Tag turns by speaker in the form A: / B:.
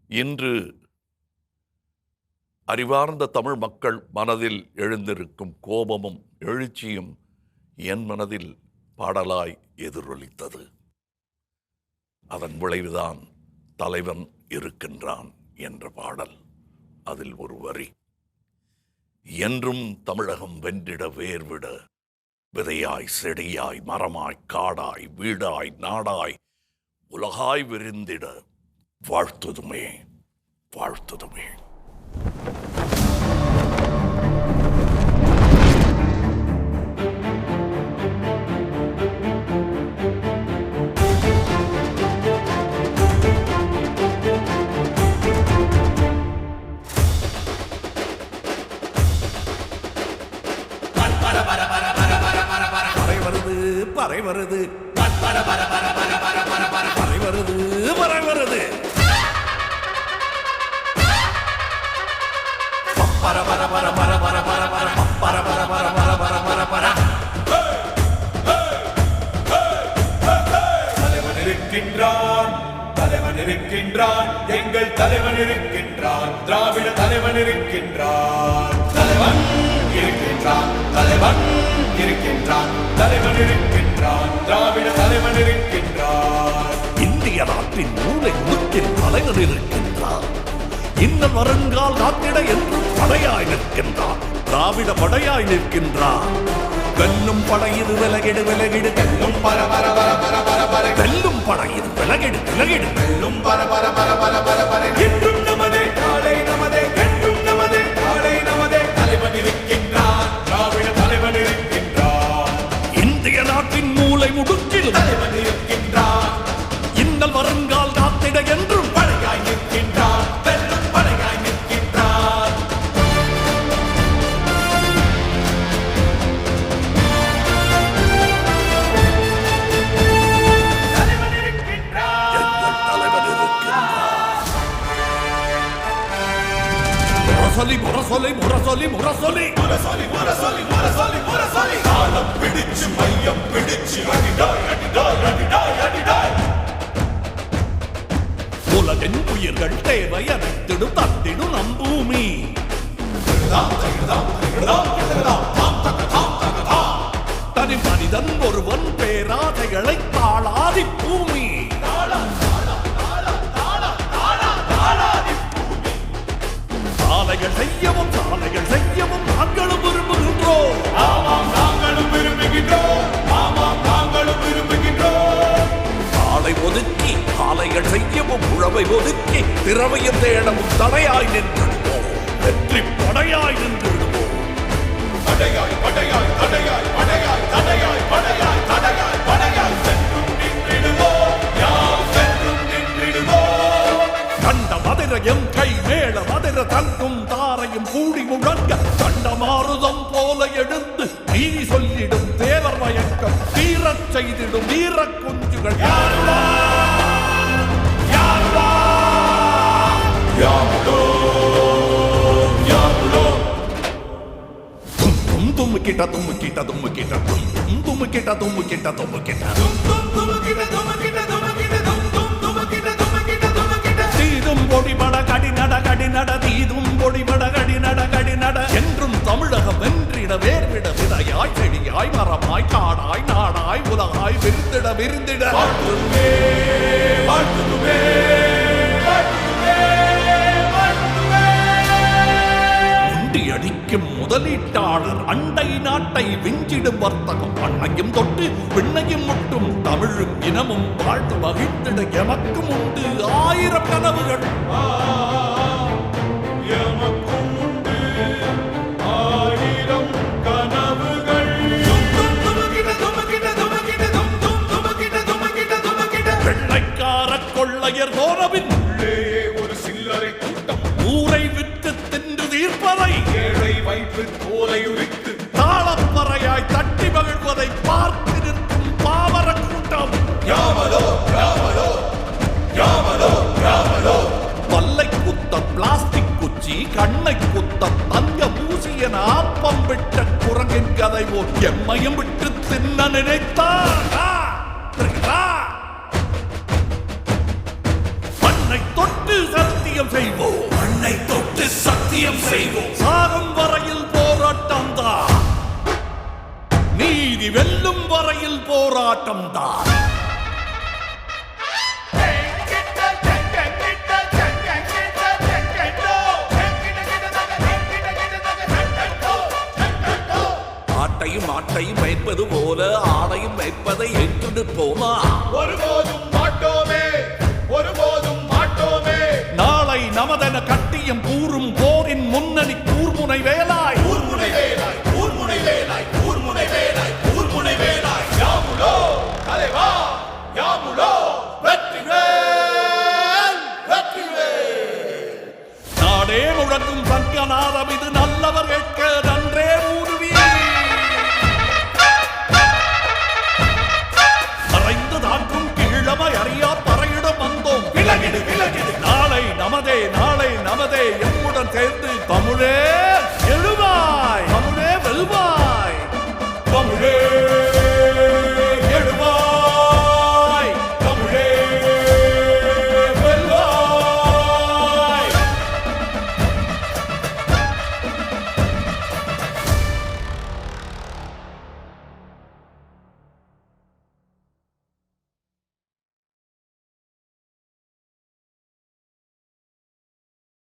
A: இன்று அறிவார்ந்த தமிழ் மக்கள் மனதில் எழுந்திருக்கும் கோபமும் எழுச்சியும் என் மனதில் பாடலாய் எதிரொலித்தது. அதன் விளைவுதான் தலைவன் இருக்கின்றான் என்ற பாடல். அதில் ஒரு வரி, என்றும் தமிழகம் வென்றிட வேர்விட, விதையாய் செடியாய் மரமாய் காடாய் வீடாய் நாடாய் உலகாய் விரிந்திட, வாழ்த்துதுமே வாழ்த்துதுமே. பறை வருது பறை வருது பறை வருது பர பர பர பர பர பர பர பர பர பர பர பர பர பர. தலைவன் இருக்கின்றான், தலைவன் இருக்கின்றான், எங்கள் தலைவன் இருக்கின்றான், திராவிட தலைவன் இருக்கின்றான், தலைவன் இருக்கின்றான், தலைவன் இருக்கின்றான், தலைவன் இருக்கின்றான், திராவிட தலைவன் இருக்கின்றான். இந்திய நாட்டின் மூளை முக்கின் தலைவன் இருக்கின்றான். இந்த வருங்கால் காத்திட என்றும் படையாய் நிற்கின்றான், திராவிட படையாய் நிற்கின்றான். வெல்லும் படையிது விலகிடு விலகிடு, வெல்லும் பர பர பர பர பர பர, வெல்லும் படையிது விலகிடு விலகிடு, வெல்லும் பர பர பர பர பர பர. என்றும் நமதே நாளை நமதே, என்றும் நமதே நாளை நமதே, தலைவன் இருக்கின்றான், திராவிட தலைவன் இருக்கின்றான். இந்திய நாட்டின் மூளை முடுக்கில் தலைவன் இருக்கின்றான். இன்னல் வருங்கால் காத்திட என்றும் படையாய் நிற்கின்றான், வெல்லும் படையாய் நிற்கின்றான். தலைவன் இருக்கின்றான், எங்கள் தலைவன் இருக்கின்றான். முரசொலி முரசொலி முரசொலி முரசொலி முரசொலி முரசொலி முரசொலி முரசொலி. காலம் பிடிச்சு மையம் பிடிச்சு அடிடாய் அடிடாய் அடிடாய் அடிடாய். உலகின் உயிர்கள் தேவை அனைத்திடும் தந்திடும் நம் பூமி. தனி மனிதன் ஒருவன் பேராதைகளை தாளாதி பூமி. சாலைகள் செய்யவும் சாலைகள் செய்யவும் நாங்களும் விரும்புகின்றோம். ஆமாம் நாங்களும் விரும்புகின்றோம், ஆமாம் நாங்களும் விரும்புகின்றோம். சாலை ஒதுக்கி சாலைகள் செய்யவும் உழவை ஒதுக்கி திறமையும் தேடவும் தடையாய் நின்றுடுவோம், வெற்றி படையாய் நின்றுடுவோம். படையாய் படையாய் தடையாய் படையாய் தடையாய் படையாய் தடையாய் படையாய் சென்றும் நின்றிடுவோம், யாம் சென்றும் நின்றிடுவோம். கண்ட மதுரையும் கை மேல மதுர தங்கும் தாரையும் கூடி முழங்க, கண்ட மாறுதம் போல எடுத்து நீதி சொல்லிடும் தேவர் மயக்கம் தீரச் செய்திடும் வீர குஞ்சுகள். தும்முக்கிட்ட தும்முக்கிட்ட தும்முக்கிட்ட தும்முக்கிட்ட தும்முக்கிட்ட தும்முக்கிட்ட தீதும் பொடிபட கடிநட கடிநட தீதும் பொடிபட கடிநட கடிநட. என்றும் தமிழகம் வென்றிட வேர்விட, விதையாய் செடியாய் மரமாய் காடாய் நாடாய் உலகாய் விரிந்திட விரிந்திட. வாழ்த்துமே வாழ்த்துமே அடிக்கும் முதலீட்டாளர் அண்டை நாட்டை விஞ்சிடும் வர்த்தகம், மண்ணையும் தொட்டு விண்ணையும் முட்டும் தமிழும் இனமும் வாழ்த்து மகிழ்ந்திட எமக்கும் உண்டு ஆயிரம் கனவுகள். எமக்கும் உண்டு ஆயிரம் கனவுகள். வெள்ளைக்கார கொள்ளையர் போனபின் ஒரு சில்லறை கூட்டம் ஊரை விட்டு தின்று தீர்ப்பதை, ஏழை வைப்பு தோலை உரித்து தாளப்பறையாய் தட்டி மகிழ்வதை பார்த்து நிற்கும் பாமர கூட்டம். யாமலோ யாமலோ யாமலோ யாமலோ. பல்லை குத்த பிளாஸ்டிக் குச்சி, கண்ணை குத்த தங்க பூசிய ஆப்பம் விட்ட குரங்கின் கதை போல் எம்மையும் விட்டு தின்ன நினைத்தார். மண்ணை தொட்டு சத்திய
B: சத்தியம் செய்வோம்,
A: மண்ணை தொட்டு சத்தியம் செய்வோம்.
B: சாகும் வரையில் போராட்டம் தான், நீதி வெல்லும் வரையில் போராட்டம் தான். ஆட்டையும் ஆட்டையும் மேய்ப்பது போல ஆடையும் மேய்ப்பதை ஏற்று போமா.
A: ஒருபோதும் மாட்டோமே, ஒருபோதும் மாட்டோமே.
B: நாளை நமதென கட்டியம் கூறும் போரின் முன்னணி கூர்முனை வேலாய்,
A: கூர்முனை வேலாய், கூர்முனை வேலாய், கூர்முனை வேலாய், கூர்முனை வேலாய். யாமுலோ தலைவா, யாமுலோ வெற்றிவேல், வெற்றிவேல்.
B: நாடே முழங்கும் சங்கநாதம் இது நல்லவர் கேட்க நன்றே ஊருவி. மறைந்து தாக்கும் கீழமை அறியா பறையிடம் வந்தோம்,
A: விலகிடு, விலகிடு.
B: நாளை நமதே, நாளை நமதே, எம்முடன் சேர்ந்து தமிழே